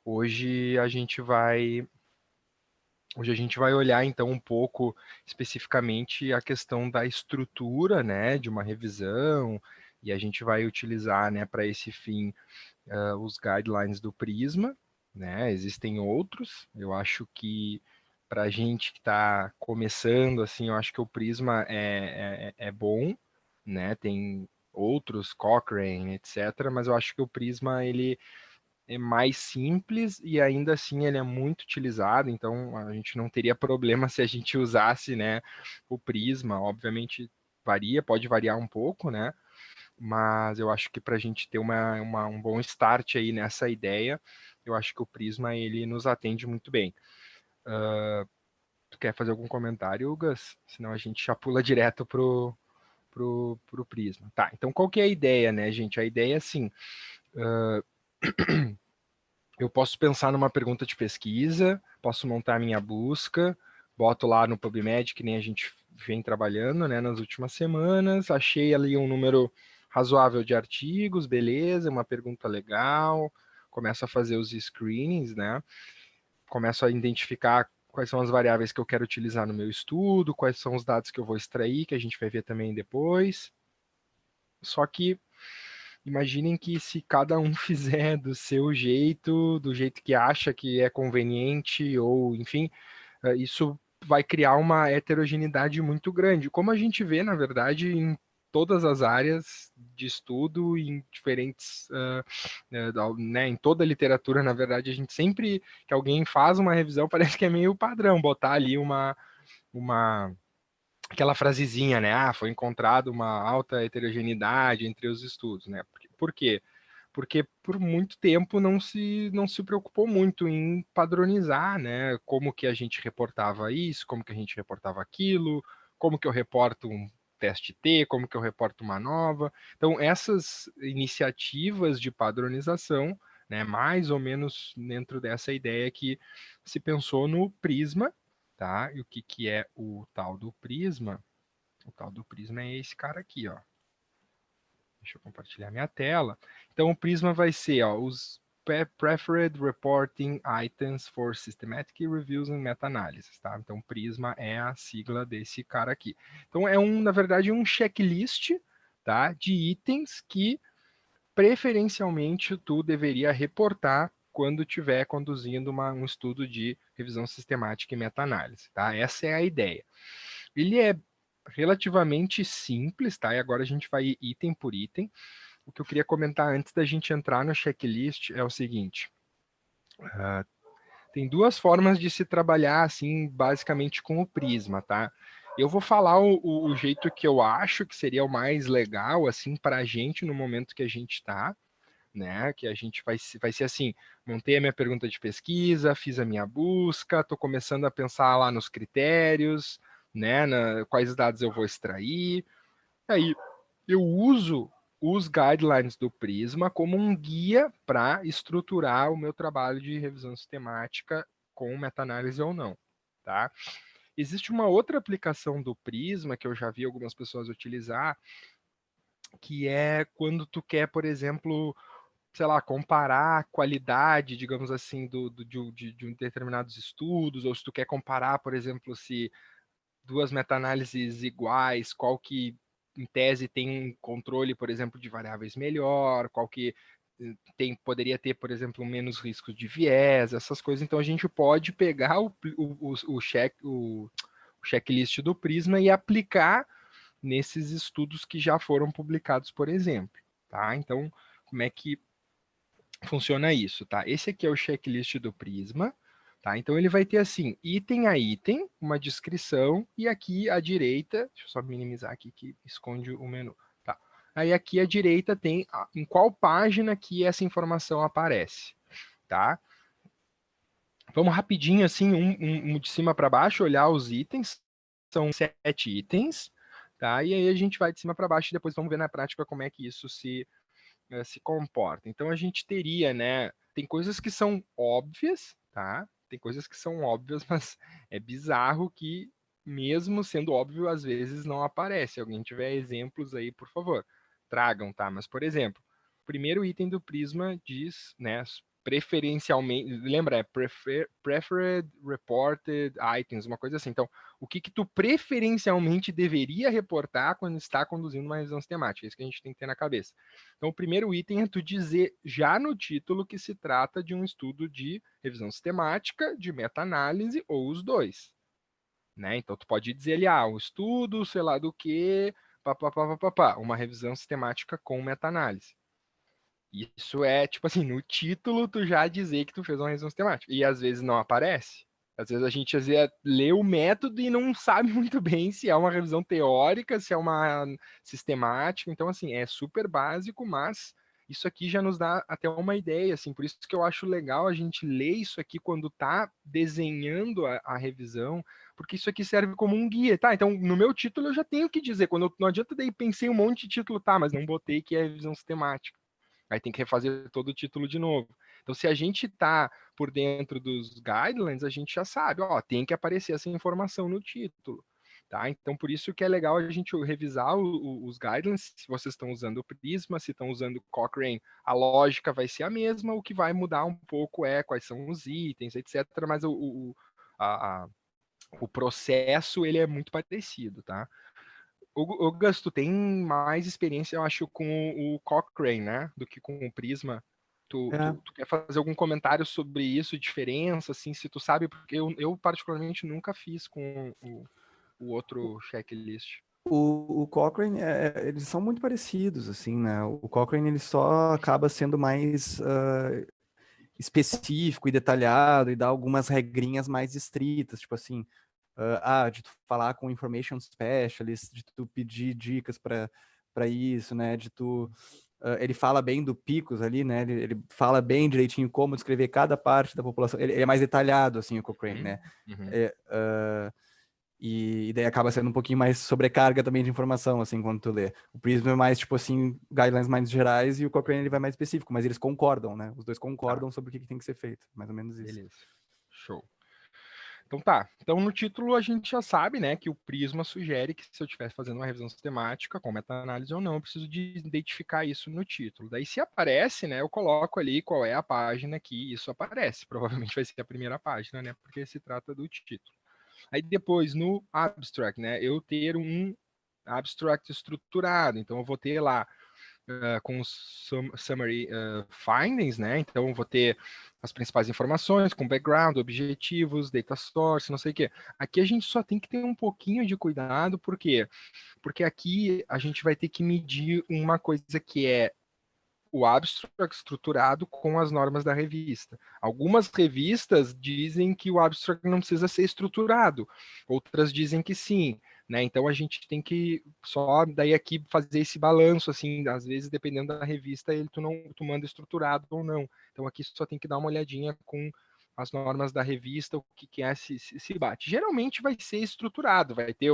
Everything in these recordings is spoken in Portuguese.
Hoje a gente vai olhar então um pouco especificamente a questão da estrutura, né, de uma revisão, e a gente vai utilizar, né, para esse fim, os guidelines do Prisma, né? Existem outros. Eu acho que para a gente que está começando, assim, eu acho que o Prisma é bom, né? Tem outros, Cochrane, etc. Mas eu acho que o Prisma ele é mais simples e ainda assim ele é muito utilizado, então a gente não teria problema se a gente usasse, né, o Prisma. Obviamente varia, pode variar um pouco, né? Mas eu acho que para a gente ter um bom start aí nessa ideia, eu acho que o Prisma ele nos atende muito bem. Tu quer fazer algum comentário, Gus? Senão a gente já pula direto pro Prisma. Tá, então qual que é a ideia, né, gente? A ideia é assim, eu posso pensar numa pergunta de pesquisa, posso montar minha busca, boto lá no PubMed, que nem a gente vem trabalhando, né, nas últimas semanas, achei ali um número razoável de artigos, beleza, uma pergunta legal, começo a fazer os screenings, né, começo a identificar quais são as variáveis que eu quero utilizar no meu estudo, quais são os dados que eu vou extrair, que a gente vai ver também depois. Só que imaginem que se cada um fizer do seu jeito, do jeito que acha que é conveniente, ou enfim, isso vai criar uma heterogeneidade muito grande, como a gente vê, na verdade, em todas as áreas de estudo, em diferentes, né, em toda a literatura, na verdade, a gente sempre que alguém faz uma revisão, parece que é meio padrão botar ali uma aquela frasezinha, né? Ah, foi encontrado uma alta heterogeneidade entre os estudos, né? Por quê? Porque por muito tempo não se preocupou muito em padronizar, né? Como que a gente reportava isso, como que a gente reportava aquilo, como que eu reporto um teste T, como que eu reporto uma nova. Então, essas iniciativas de padronização, né, mais ou menos dentro dessa ideia que se pensou no Prisma, tá? E o que que é o tal do Prisma? O tal do Prisma é esse cara aqui, ó. Deixa eu compartilhar minha tela. Então, o Prisma vai ser, ó, os Preferred Reporting Items for Systematic Reviews and Meta-Analysis, tá? Então, Prisma é a sigla desse cara aqui. Então, na verdade, um checklist, tá, de itens que, preferencialmente, tu deveria reportar quando estiver conduzindo um estudo de revisão sistemática e meta-análise, tá? Essa é a ideia. Ele é relativamente simples, tá? E agora a gente vai item por item. O que eu queria comentar antes da gente entrar no checklist é o seguinte: tem duas formas de se trabalhar, assim, basicamente com o Prisma, tá? Eu vou falar o jeito que eu acho que seria o mais legal, assim, para a gente no momento que a gente está, né? Que a gente vai ser assim: montei a minha pergunta de pesquisa, fiz a minha busca, estou começando a pensar lá nos critérios, né? Quais dados eu vou extrair. Aí eu uso os guidelines do Prisma como um guia para estruturar o meu trabalho de revisão sistemática com meta-análise ou não, tá? Existe uma outra aplicação do Prisma que eu já vi algumas pessoas utilizar, que é quando tu quer, por exemplo, sei lá, comparar a qualidade, digamos assim, de determinados estudos, ou se tu quer comparar, por exemplo, se duas meta-análises iguais, qual que, em tese, tem um controle, por exemplo, de variáveis melhor, qual que poderia ter, por exemplo, menos riscos de viés, essas coisas. Então, a gente pode pegar o checklist do Prisma e aplicar nesses estudos que já foram publicados, por exemplo. Tá? Então, como é que funciona isso, tá? Esse aqui é o checklist do Prisma, tá? Então ele vai ter assim, item a item, uma descrição, e aqui à direita, deixa eu só minimizar aqui que esconde o menu, tá? Aí aqui à direita tem em qual página que essa informação aparece, tá? Vamos rapidinho assim, um de cima para baixo, olhar os itens, são 7 itens, tá? E aí a gente vai de cima para baixo e depois vamos ver na prática como é que isso se comporta. Então a gente teria, né? Tem coisas que são óbvias, tá? Tem coisas que são óbvias, mas é bizarro que, mesmo sendo óbvio, às vezes não aparece. Se alguém tiver exemplos aí, por favor, tragam, tá? Mas, por exemplo, o primeiro item do Prisma diz, né? preferencialmente, lembra, preferred reported items, uma coisa assim. Então, o que tu preferencialmente deveria reportar quando está conduzindo uma revisão sistemática? É isso que a gente tem que ter na cabeça. Então, o primeiro item é tu dizer já no título que se trata de um estudo de revisão sistemática, de meta-análise ou os dois. Né? Então, tu pode dizer ali, um estudo, sei lá do que, uma revisão sistemática com meta-análise. Isso é, tipo assim, no título tu já dizer que tu fez uma revisão sistemática. E às vezes não aparece. Às vezes a gente lê o método e não sabe muito bem se é uma revisão teórica, se é uma sistemática. Então, assim, é super básico, mas isso aqui já nos dá até uma ideia, assim. Por isso que eu acho legal a gente ler isso aqui quando tá desenhando a revisão, porque isso aqui serve como um guia, tá? Então, no meu título eu já tenho que dizer, não adianta daí pensei um monte de título, tá, mas não botei que é revisão sistemática. Aí tem que refazer todo o título de novo. Então, se a gente está por dentro dos guidelines, a gente já sabe, tem que aparecer essa informação no título. Tá? Então, por isso que é legal a gente revisar os guidelines, se vocês estão usando o Prisma, se estão usando o Cochrane, a lógica vai ser a mesma, o que vai mudar um pouco é quais são os itens, etc., mas o processo, ele é muito parecido, tá? O Gus, tu tem mais experiência, eu acho, com o Cochrane, né? Do que com o Prisma. É. Tu quer fazer algum comentário sobre isso, diferença, assim, se tu sabe, porque eu particularmente nunca fiz com o outro checklist. O Cochrane, eles são muito parecidos, assim, né? O Cochrane, ele só acaba sendo mais específico e detalhado e dá algumas regrinhas mais estritas, tipo assim, de tu falar com information specialist, de tu pedir dicas para isso, né? De tu ele fala bem do picos ali, né? Ele fala bem direitinho como descrever cada parte da população. Ele é mais detalhado, assim, o Cochrane, né? Uhum. E daí acaba sendo um pouquinho mais sobrecarga também de informação, assim, quando tu lê. O Prisma é mais, tipo assim, guidelines mais gerais e o Cochrane ele vai mais específico, mas eles concordam, né? Os dois concordam sobre o que tem que ser feito, mais ou menos isso. Beleza. Show. Então tá. Então no título a gente já sabe, né, que o Prisma sugere que se eu estiver fazendo uma revisão sistemática, com meta-análise ou não, eu preciso de identificar isso no título. Daí se aparece, né, eu coloco ali qual é a página que isso aparece. Provavelmente vai ser a primeira página, né, porque se trata do título. Aí depois no abstract, né, eu ter um abstract estruturado. Então eu vou ter lá com os summary findings, né? Então vou ter as principais informações com background, objetivos, data source, não sei o quê. Aqui a gente só tem que ter um pouquinho de cuidado, por quê? Porque aqui a gente vai ter que medir uma coisa que é o abstract estruturado com as normas da revista. Algumas revistas dizem que o abstract não precisa ser estruturado, outras dizem que sim, né? Então a gente tem que só daí aqui fazer esse balanço, assim, às vezes dependendo da revista tu manda estruturado ou não. Então aqui só tem que dar uma olhadinha com as normas da revista, o que é se bate. Geralmente vai ser estruturado, vai ter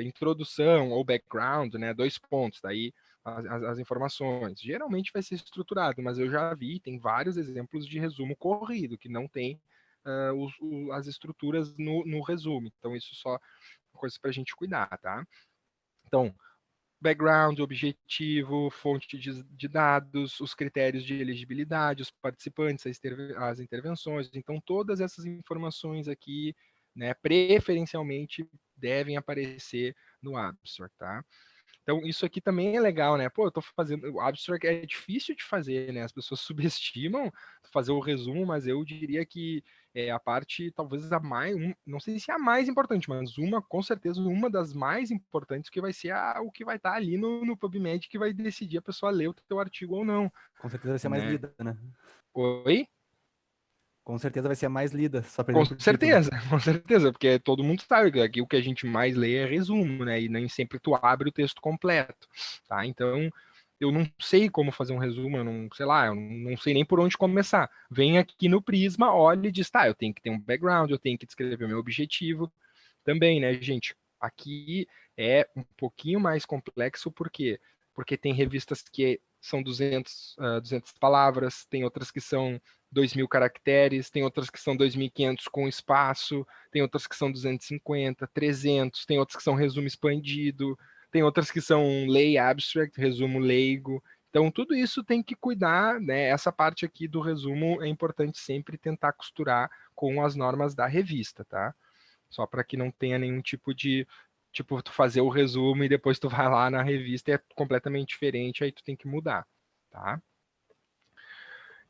introdução ou background, né? 2 pontos, daí as informações. Geralmente vai ser estruturado, mas eu já vi, tem vários exemplos de resumo corrido, que não tem as estruturas no resumo. Então, isso só é coisa para a gente cuidar, tá? Então, background, objetivo, fonte de dados, os critérios de elegibilidade, os participantes, as intervenções. Então, todas essas informações aqui, né, preferencialmente, devem aparecer no abstract, tá? Então, isso aqui também é legal, né? Pô, eu tô fazendo. O abstract é difícil de fazer, né? As pessoas subestimam fazer o resumo, mas eu diria que é a parte, talvez a mais. Não sei se é a mais importante, mas com certeza, uma das mais importantes que vai ser o que vai estar ali no PubMed que vai decidir a pessoa ler o teu artigo ou não. Com certeza vai ser mais Né? lida, né? Oi? Com certeza vai ser a mais lida, só Com perdendo por título. certeza, com certeza, porque todo mundo sabe que aqui o que a gente mais lê é resumo, né? E nem sempre tu abre o texto completo, tá? Então, eu não sei como fazer um resumo, eu não, sei lá, eu não sei nem por onde começar. Vem aqui no Prisma, olha e diz, tá, eu tenho que ter um background, eu tenho que descrever o meu objetivo também, né, gente? Aqui é um pouquinho mais complexo, por quê? Porque tem revistas que são 200 palavras, tem outras que são 2.000 caracteres, tem outras que são 2.500 com espaço, tem outras que são 250, 300, tem outras que são resumo expandido, tem outras que são lay abstract, resumo leigo. Então, tudo isso tem que cuidar, né? Essa parte aqui do resumo é importante sempre tentar costurar com as normas da revista, tá? Só para que não tenha nenhum tipo de, tipo, tu fazer o resumo e depois tu vai lá na revista e é completamente diferente, aí tu tem que mudar, tá?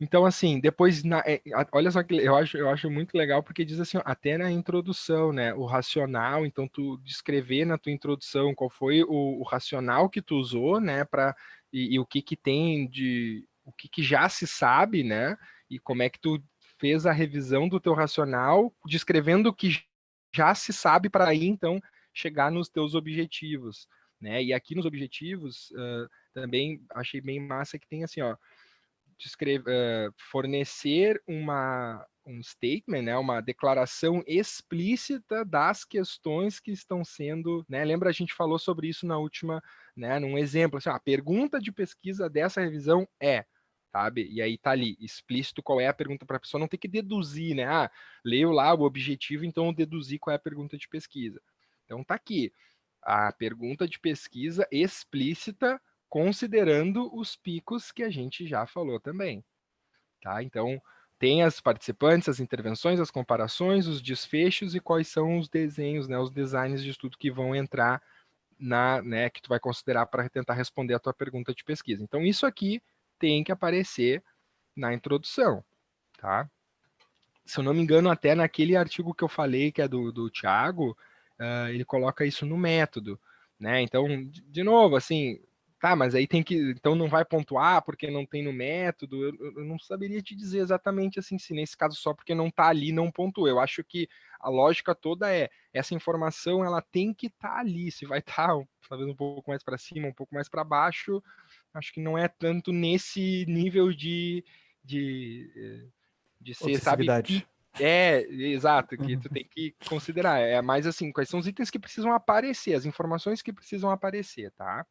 Então, assim, depois, olha só que eu acho muito legal, porque diz assim, ó, até na introdução, né, o racional, então tu descrever na tua introdução qual foi o racional que tu usou, né, e o que que tem de, o que que já se sabe, né, e como é que tu fez a revisão do teu racional, descrevendo o que já se sabe para aí, então, chegar nos teus objetivos, né, e aqui nos objetivos, também achei bem massa que tem assim, ó, fornecer um statement, né, uma declaração explícita das questões que estão sendo, né, lembra a gente falou sobre isso na última, né, num exemplo, assim, a pergunta de pesquisa dessa revisão é, sabe, e aí tá ali, explícito qual é a pergunta para a pessoa não ter que deduzir, né, leu lá o objetivo, então eu deduzi qual é a pergunta de pesquisa. Então tá aqui, a pergunta de pesquisa explícita considerando os picos que a gente já falou também, tá? Então, tem as participantes, as intervenções, as comparações, os desfechos e quais são os desenhos, né, os designs de estudo que vão entrar né, que tu vai considerar para tentar responder a tua pergunta de pesquisa. Então, isso aqui tem que aparecer na introdução, tá? Se eu não me engano, até naquele artigo que eu falei, que é do Thiago, ele coloca isso no método, né? Então, de novo, assim, tá, mas aí tem que, então não vai pontuar porque não tem no método, eu não saberia te dizer exatamente assim, se nesse caso só porque não tá ali não pontua. Eu acho que a lógica toda é, essa informação ela tem que estar ali, se vai estar talvez um pouco mais para cima, um pouco mais para baixo, acho que não é tanto nesse nível de ser, sabe, Obsessividade. exato, que tu tem que considerar. É mais assim, quais são os itens que precisam aparecer, as informações que precisam aparecer, tá?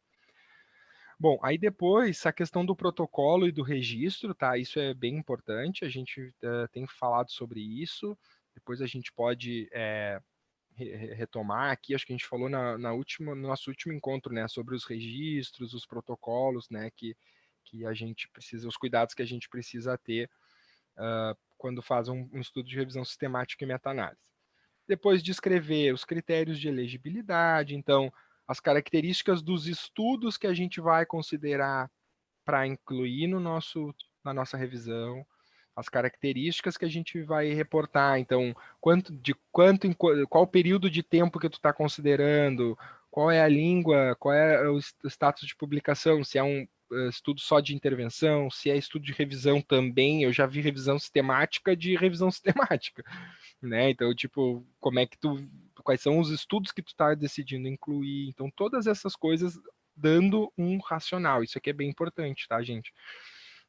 Bom, aí depois a questão do protocolo e do registro, tá? Isso é bem importante, a gente tem falado sobre isso. Depois a gente pode retomar aqui, acho que a gente falou no nosso último encontro, né, sobre os registros, os protocolos, né, que a gente precisa, os cuidados que a gente precisa ter quando faz um estudo de revisão sistemática e meta-análise. Depois descrever os critérios de elegibilidade, então, as características dos estudos que a gente vai considerar para incluir na nossa revisão, as características que a gente vai reportar, então, qual período de tempo que tu está considerando, qual é a língua, qual é o status de publicação, se é um estudo só de intervenção, se é estudo de revisão também, eu já vi revisão sistemática de revisão sistemática, né? Então, tipo, quais são os estudos que tu está decidindo incluir, então todas essas coisas dando um racional, isso aqui é bem importante, tá, gente?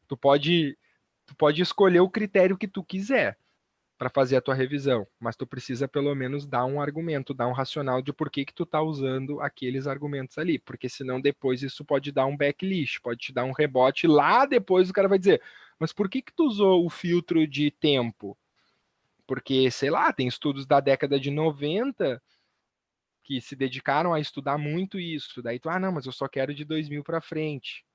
Tu pode, tu pode escolher o critério que tu quiser para fazer a tua revisão, mas tu precisa pelo menos dar um argumento, dar um racional de por que que tu tá usando aqueles argumentos ali, porque senão depois isso pode dar um backlash, pode te dar um rebote lá depois o cara vai dizer, mas por que que tu usou o filtro de tempo? Porque, sei lá, tem estudos da década de 90 que se dedicaram a estudar muito isso, daí tu, não, mas eu só quero de 2000 para frente.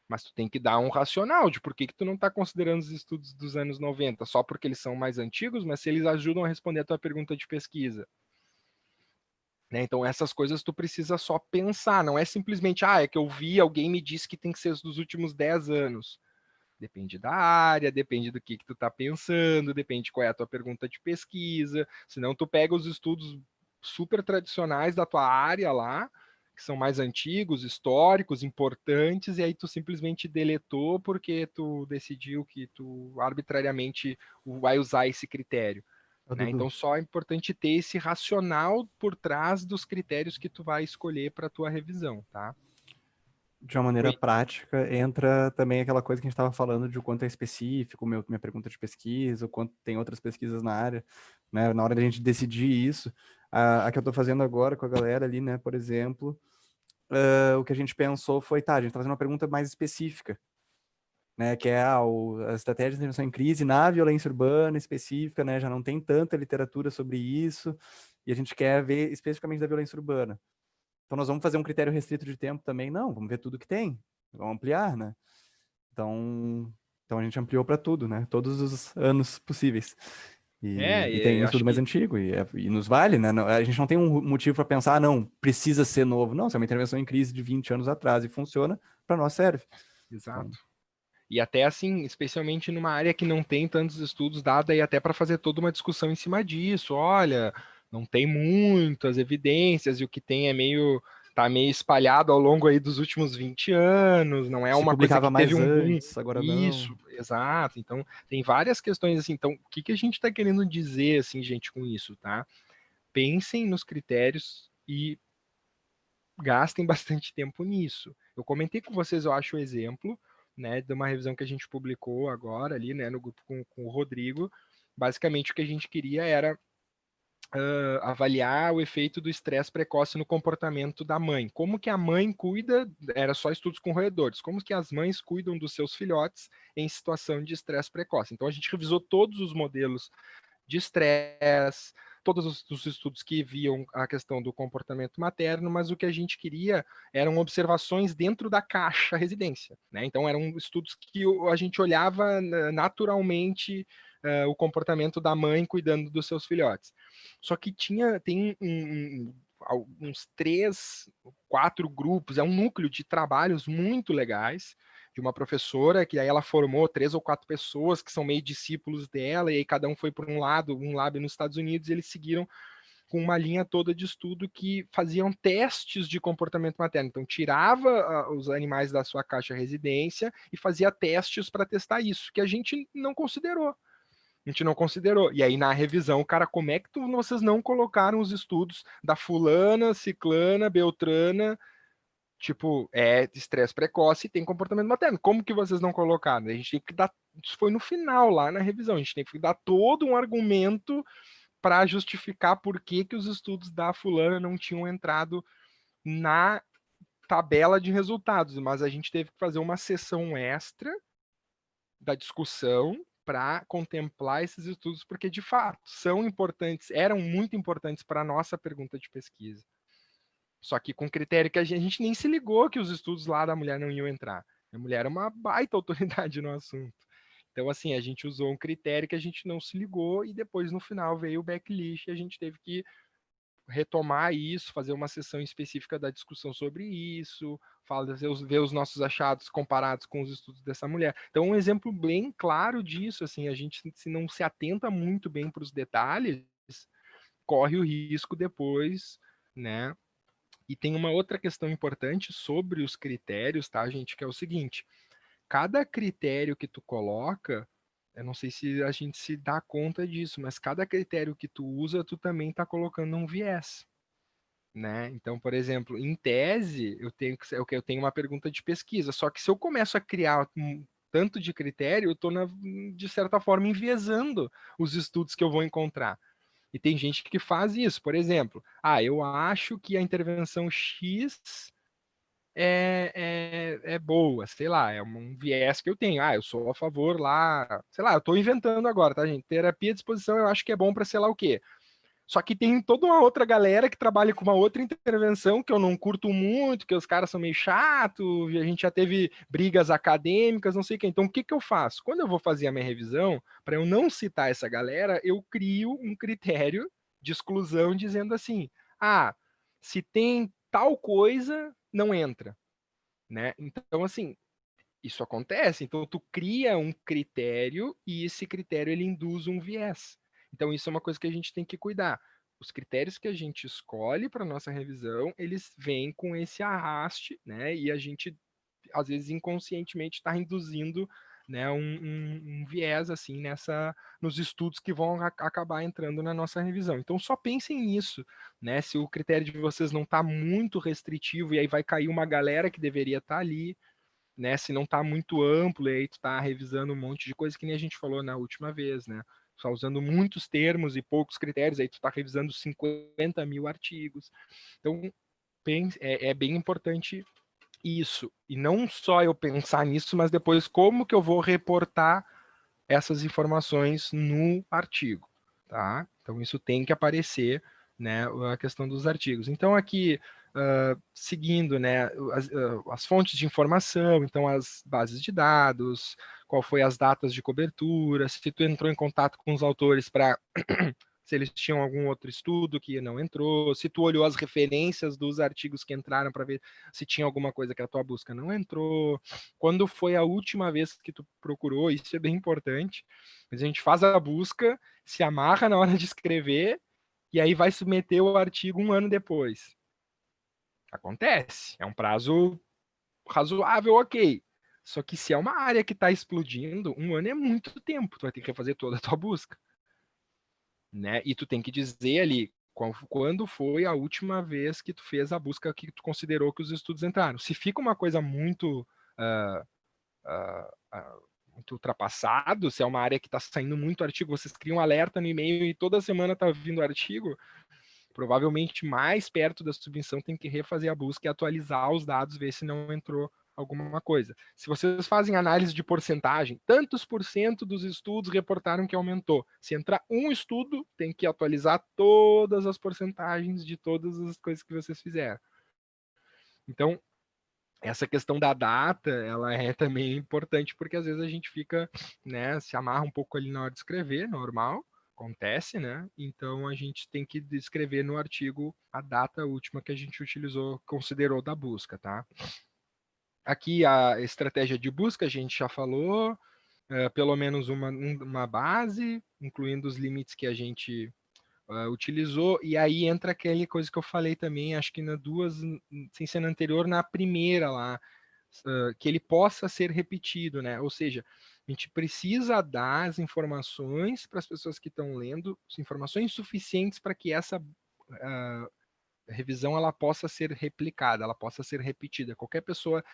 Mas tu tem que dar um racional de por que tu não está considerando os estudos dos anos 90, só porque eles são mais antigos, mas se eles ajudam a responder a tua pergunta de pesquisa. Né? Então, essas coisas tu precisa só pensar, não é simplesmente, é que eu vi, alguém me disse que tem que ser os dos últimos 10 anos. Depende da área, depende do que tu está pensando, depende qual é a tua pergunta de pesquisa. Senão tu pega os estudos super tradicionais da tua área lá, que são mais antigos, históricos, importantes, e aí tu simplesmente deletou porque tu decidiu que tu arbitrariamente vai usar esse critério. Ô, Né? Então Dudu, só é importante ter esse racional por trás dos critérios que tu vai escolher para a tua revisão, tá? de uma maneira Oi? prática, entra também aquela coisa que a gente estava falando de o quanto é específico, minha pergunta de pesquisa, o quanto tem outras pesquisas na área, né? Na hora da gente decidir isso, a que eu estou fazendo agora com a galera ali, né? Por exemplo, o que a gente pensou foi, tá, a gente está fazendo uma pergunta mais específica, né? Que é a estratégia de intervenção em crise na violência urbana específica, né? Já não tem tanta literatura sobre isso, e a gente quer ver especificamente da violência urbana. Então nós vamos fazer um critério restrito de tempo também? Não, vamos ver tudo que tem. Vamos ampliar, né? Então a gente ampliou para tudo, né? Todos os anos possíveis. E tem um Acho estudo mais que antigo, e nos vale, né? A gente não tem um motivo para pensar, não, precisa ser novo. Não, se é uma intervenção em crise de 20 anos atrás e funciona, para nós serve. Então, exato. E até assim, especialmente numa área que não tem tantos estudos dados, e até para fazer toda uma discussão em cima disso. Olha, não tem muitas evidências, e o que tem é tá meio espalhado ao longo aí dos últimos 20 anos, não é se uma coisa publicava que teve mais um boom. antes, agora não. Isso, exato. Então, tem várias questões assim. Então, o que que a gente está querendo dizer, assim, gente, com isso, tá? Pensem nos critérios e gastem bastante tempo nisso. Eu comentei com vocês, eu acho, o exemplo, né, de uma revisão que a gente publicou agora ali, né, no grupo com o Rodrigo. Basicamente, o que a gente queria era avaliar o efeito do estresse precoce no comportamento da mãe. Como que a mãe cuida, era só estudos com roedores, como que as mães cuidam dos seus filhotes em situação de estresse precoce. Então, a gente revisou todos os modelos de estresse, todos os estudos que viam a questão do comportamento materno, mas o que a gente queria eram observações dentro da caixa residência, né? Então eram estudos que a gente olhava naturalmente o comportamento da mãe cuidando dos seus filhotes. Só que tem uns 3, 4 grupos, é um núcleo de trabalhos muito legais, de uma professora, que aí ela formou 3 ou 4 pessoas que são meio discípulos dela, e aí cada um foi por um lab nos Estados Unidos, e eles seguiram com uma linha toda de estudo que faziam testes de comportamento materno. Então, tirava os animais da sua caixa residência e fazia testes para testar isso, que a gente não considerou. A gente não considerou. E aí, na revisão, cara, como é que vocês não colocaram os estudos da fulana, ciclana, beltrana, tipo, é estresse precoce e tem comportamento materno. Como que vocês não colocaram? A gente tem que dar. Isso foi no final, lá na revisão. A gente tem que dar todo um argumento para justificar por que, que os estudos da fulana não tinham entrado na tabela de resultados. Mas a gente teve que fazer uma sessão extra da discussão para contemplar esses estudos, porque de fato são importantes, eram muito importantes para a nossa pergunta de pesquisa. Só que com critério que a gente nem se ligou que os estudos lá da mulher não iam entrar. A mulher é uma baita autoridade no assunto. Então, assim, a gente usou um critério que a gente não se ligou e depois, no final, veio o backlist e a gente teve que retomar isso, fazer uma sessão específica da discussão sobre isso, ver os nossos achados comparados com os estudos dessa mulher. Então, um exemplo bem claro disso, assim, a gente se não se atenta muito bem para os detalhes, corre o risco depois, né, e tem uma outra questão importante sobre os critérios, tá, gente? Que é o seguinte: cada critério que tu coloca, eu não sei se a gente se dá conta disso, mas cada critério que tu usa, tu também está colocando um viés, né? Então, por exemplo, em tese, eu tenho uma pergunta de pesquisa, só que se eu começo a criar um tanto de critério, eu estou, de certa forma, enviesando os estudos que eu vou encontrar. E tem gente que faz isso, por exemplo, eu acho que a intervenção X é boa, sei lá, é um viés que eu tenho. Eu sou a favor lá, sei lá, eu estou inventando agora, tá, gente? Terapia de exposição eu acho que é bom para sei lá o quê. Só que tem toda uma outra galera que trabalha com uma outra intervenção que eu não curto muito, que os caras são meio chatos, a gente já teve brigas acadêmicas, não sei o quê. Então, o que que eu faço? Quando eu vou fazer a minha revisão, para eu não citar essa galera, eu crio um critério de exclusão dizendo assim: se tem tal coisa, não entra, né? Então, assim, isso acontece. Então, tu cria um critério e esse critério ele induz um viés. Então, isso é uma coisa que a gente tem que cuidar. Os critérios que a gente escolhe para nossa revisão, eles vêm com esse arraste, né? E a gente, às vezes, inconscientemente está induzindo, né, um viés assim nos estudos que vão acabar entrando na nossa revisão. Então, só pensem nisso, né? Se o critério de vocês não está muito restritivo e aí vai cair uma galera que deveria estar ali, né? Se não está muito amplo, e aí tu está revisando um monte de coisa, que nem a gente falou na última vez, né? Só usando muitos termos e poucos critérios, aí tu está revisando 50 mil artigos. Então, é bem importante isso. E não só eu pensar nisso, mas depois como que eu vou reportar essas informações no artigo, tá? Então, isso tem que aparecer, né, a questão dos artigos. Então, aqui, seguindo, né, as fontes de informação, então as bases de dados, qual foi as datas de cobertura, se tu entrou em contato com os autores para se eles tinham algum outro estudo que não entrou, se tu olhou as referências dos artigos que entraram para ver se tinha alguma coisa que a tua busca não entrou, quando foi a última vez que tu procurou, isso é bem importante. A gente faz a busca, se amarra na hora de escrever, e aí vai submeter o artigo 1 ano depois. Acontece, é um prazo razoável, ok. Só que se é uma área que está explodindo, 1 ano é muito tempo, tu vai ter que refazer toda a tua busca. Né? E tu tem que dizer ali quando foi a última vez que tu fez a busca que tu considerou que os estudos entraram. Se fica uma coisa muito muito ultrapassado, se é uma área que está saindo muito artigo, vocês criam um alerta no e-mail e toda semana está vindo artigo, provavelmente mais perto da submissão tem que refazer a busca e atualizar os dados, ver se não entrou alguma coisa. Se vocês fazem análise de porcentagem, tantos por cento dos estudos reportaram que aumentou. Se entrar um estudo, tem que atualizar todas as porcentagens de todas as coisas que vocês fizeram. Então, essa questão da data, ela é também importante, porque às vezes a gente fica, né, se amarra um pouco ali na hora de escrever, normal, acontece, né? Então a gente tem que descrever no artigo a data última que a gente utilizou, considerou da busca, tá? Aqui a estratégia de busca a gente já falou, pelo menos uma base, incluindo os limites que a gente utilizou, e aí entra aquela coisa que eu falei também, acho que sem ser na anterior, na primeira lá, que ele possa ser repetido, né? Ou seja, a gente precisa dar as informações para as pessoas que estão lendo, informações suficientes para que essa revisão ela possa ser replicada, ela possa ser repetida. Qualquer pessoa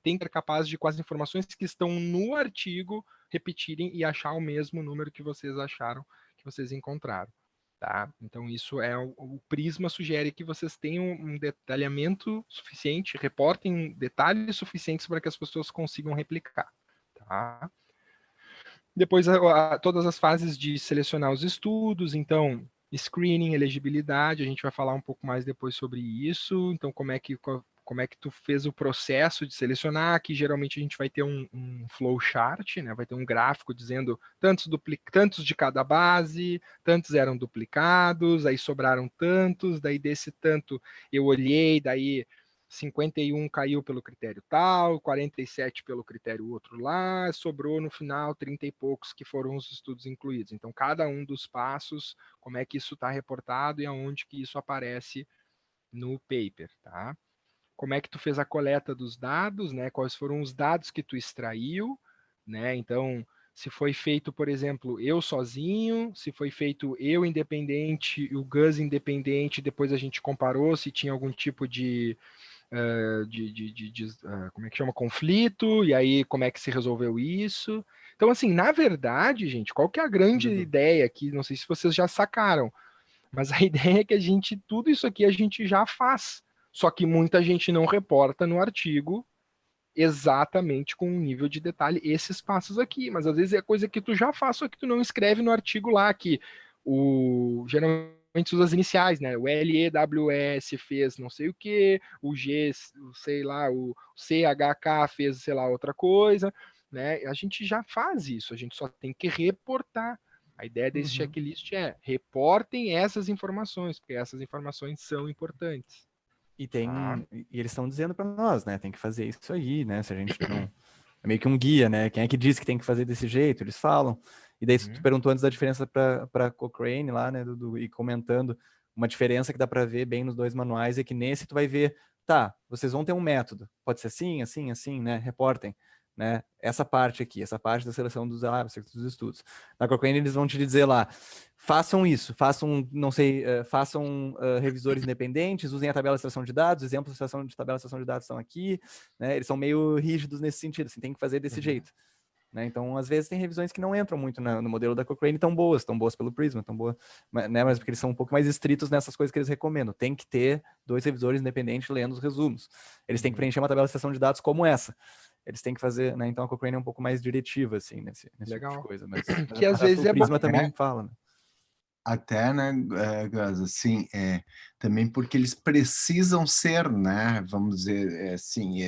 tem que ser capaz de, com as informações que estão no artigo, repetirem e achar o mesmo número que vocês acharam, que vocês encontraram. Tá? Então, isso é o Prisma sugere que vocês tenham um detalhamento suficiente, reportem detalhes suficientes para que as pessoas consigam replicar. Tá? Depois, todas as fases de selecionar os estudos, então, screening, elegibilidade, a gente vai falar um pouco mais depois sobre isso, então como é que tu fez o processo de selecionar, aqui geralmente a gente vai ter um flowchart, né? Vai ter um gráfico dizendo tantos de cada base, tantos eram duplicados, aí sobraram tantos, daí desse tanto eu olhei, daí 51 caiu pelo critério tal, 47 pelo critério outro lá, sobrou no final 30 e poucos que foram os estudos incluídos. Então, cada um dos passos, como é que isso está reportado e aonde que isso aparece no paper, tá? Como é que tu fez a coleta dos dados, né? Quais foram os dados que tu extraiu, né? Então, se foi feito, por exemplo, eu sozinho, se foi feito eu independente e o Gus independente, depois a gente comparou se tinha algum tipo de como é que chama? Conflito, e aí como é que se resolveu isso. Então, assim, na verdade, gente, qual que é a grande ideia aqui? Não sei se vocês já sacaram, mas a ideia é que tudo isso aqui a gente já faz. Só que muita gente não reporta no artigo exatamente com um nível de detalhe esses passos aqui, mas às vezes é coisa que tu já faz, só que tu não escreve no artigo lá, que geralmente usa as iniciais, né? O LEWS fez não sei o que, o G, sei lá, o CHK fez, sei lá, outra coisa, né? A gente já faz isso, a gente só tem que reportar. A ideia desse checklist é reportem essas informações, porque essas informações são importantes. E e eles estão dizendo para nós, né? Tem que fazer isso aí, né? Se a gente não é meio que um guia, né? Quem é que diz que tem que fazer desse jeito? Eles falam. E daí tu perguntou antes da diferença para Cochrane lá, né, e comentando uma diferença que dá para ver bem nos dois manuais é que nesse tu vai ver, tá, vocês vão ter um método. Pode ser assim, assim, assim, né? Reportem. Né? Essa parte aqui, essa parte da seleção dos dos estudos. Na Cochrane eles vão te dizer lá, façam isso, façam, não sei, façam revisores independentes, usem a tabela de extração de dados, exemplos de tabela de extração de dados estão aqui, né? Eles são meio rígidos nesse sentido, assim, tem que fazer desse jeito. Né? Então, às vezes tem revisões que não entram muito no modelo da Cochrane, tão boas pelo Prisma, tão boas, né? Mas porque eles são um pouco mais estritos nessas coisas que eles recomendam. Tem que ter 2 revisores independentes lendo os resumos. Eles têm que preencher uma tabela de extração de dados como essa. Eles têm que fazer, né? Então a Cochrane é um pouco mais diretiva, assim, nesse tipo de coisa. Mas que às vezes o Prisma também fala, né? Até, né, Gus, assim, também porque eles precisam ser, né, vamos dizer, assim,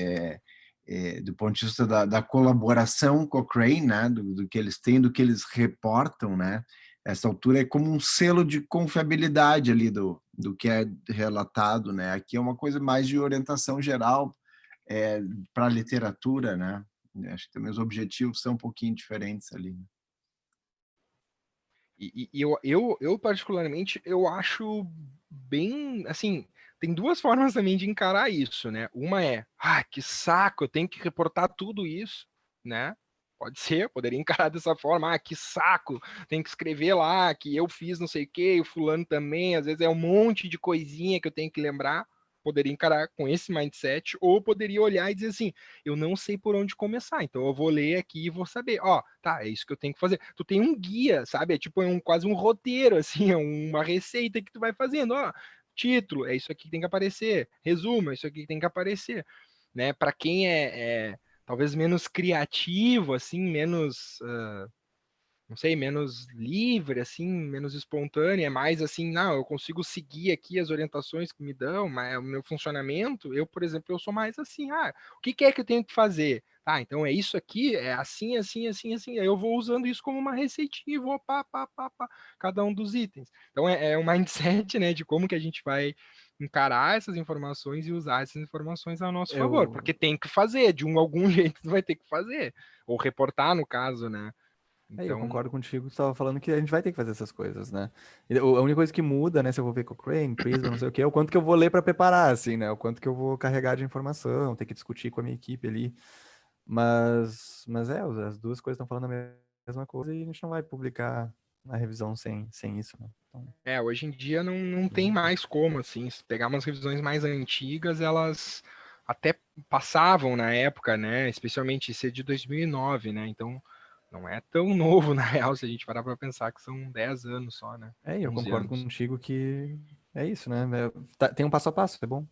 do ponto de vista da colaboração Cochrane, né, do que eles têm, do que eles reportam, né, essa altura é como um selo de confiabilidade ali do que é relatado, né, aqui é uma coisa mais de orientação geral para a literatura, né, acho que também os objetivos são um pouquinho diferentes ali. E eu, particularmente, eu acho bem, assim, tem duas formas também de encarar isso, né? Uma é, que saco, eu tenho que reportar tudo isso, né? Pode ser, eu poderia encarar dessa forma, que saco, tem que escrever lá que eu fiz não sei o quê, e o fulano também, às vezes é um monte de coisinha que eu tenho que lembrar, poderia encarar com esse mindset, ou poderia olhar e dizer assim, eu não sei por onde começar, então eu vou ler aqui e vou saber, tá, é isso que eu tenho que fazer. Tu tem um guia, sabe? É tipo quase um roteiro, assim, é uma receita que tu vai fazendo, título, é isso aqui que tem que aparecer, resumo, é isso aqui que tem que aparecer, né? Para quem é talvez menos criativo, assim, menos não sei, menos livre, assim, menos espontânea, é mais assim, não, eu consigo seguir aqui as orientações que me dão, mas o meu funcionamento, eu, por exemplo, eu sou mais assim, o que é que eu tenho que fazer? Então é isso aqui, é assim, assim, assim, assim, aí eu vou usando isso como uma receitinha e vou pá, cada um dos itens. Então é um mindset, né, de como que a gente vai encarar essas informações e usar essas informações a nosso favor, Eu, porque tem que fazer, de algum jeito tu vai ter que fazer, ou reportar no caso, né? eu Então, concordo contigo, você estava falando que a gente vai ter que fazer essas coisas, né? A única coisa que muda, né, se eu vou ver Cochrane, Prisma, não sei o quê, é o quanto que eu vou ler para preparar, assim, né? O quanto que eu vou carregar de informação, ter que discutir com a minha equipe ali. Mas as duas coisas estão falando a mesma coisa e a gente não vai publicar a revisão sem isso, né? Então, hoje em dia não tem mais como, assim, se pegar umas revisões mais antigas, elas até passavam na época, né, especialmente ser de 2009, né, então não é tão novo, na real, se a gente parar para pensar que são 10 anos só, né, e eu 11 concordo anos. contigo que é isso, né? Tem um passo a passo, é bom.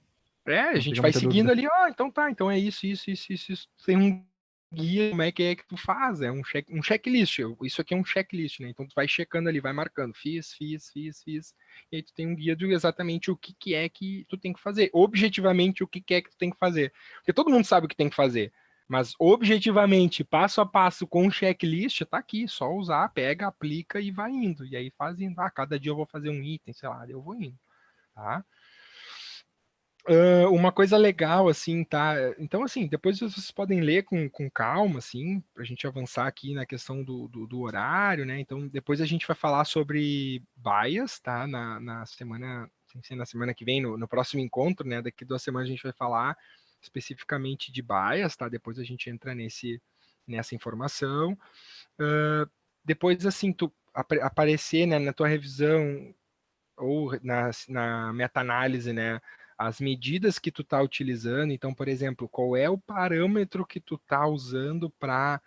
A Não gente fica vai muita seguindo dúvida. ali, então tá, então é isso. Tem um guia, como é que tu faz, um checklist, isso aqui é um checklist, né? Então tu vai checando ali, vai marcando, fiz, e aí tu tem um guia de exatamente o que é que tu tem que fazer, objetivamente o que é que tu tem que fazer, porque todo mundo sabe o que tem que fazer, mas objetivamente, passo a passo com um checklist, tá aqui, só usar, pega, aplica e vai indo, e aí faz indo, cada dia eu vou fazer um item, sei lá, eu vou indo, tá? Uma coisa legal, assim, tá? Então, assim, depois vocês podem ler com calma, assim, pra gente avançar aqui na questão do horário, né? Então, depois a gente vai falar sobre bias, tá? Na semana, sem ser na semana que vem, no próximo encontro, né? Daqui 2 semanas a gente vai falar especificamente de bias, tá? Depois a gente entra nessa informação. Depois, assim, tu aparecer, né, na tua revisão ou na meta-análise, né, as medidas que tu está utilizando. Então, por exemplo, qual é o parâmetro que tu está usando para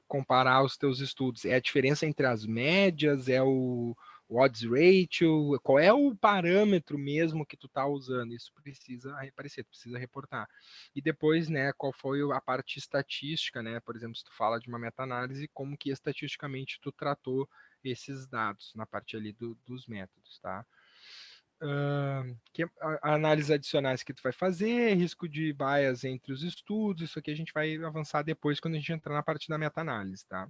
comparar os teus estudos? É a diferença entre as médias? É o odds ratio? Qual é o parâmetro mesmo que tu está usando? Isso precisa aparecer, precisa reportar. E depois, né, qual foi a parte estatística, né? Por exemplo, se tu fala de uma meta-análise, como que estatisticamente tu tratou esses dados na parte ali dos métodos, tá? Análises adicionais que tu vai fazer, risco de bias entre os estudos, isso aqui a gente vai avançar depois quando a gente entrar na parte da meta-análise, tá?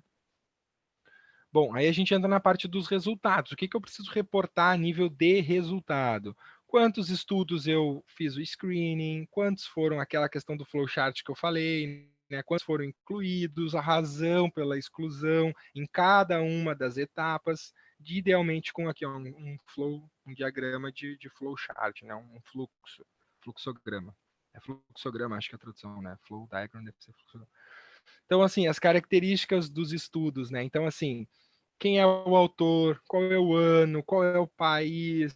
Bom, aí a gente entra na parte dos resultados. O que eu preciso reportar a nível de resultado? Quantos estudos eu fiz o screening, quantos foram aquela questão do flowchart que eu falei, né? Quantos foram incluídos, a razão pela exclusão em cada uma das etapas, idealmente com aqui um diagrama de flowchart, né? Um fluxograma. É fluxograma, acho que é a tradução, né? Flow diagram deve ser fluxograma. Então, assim, as características dos estudos, né? Então, assim, quem é o autor, qual é o ano, qual é o país,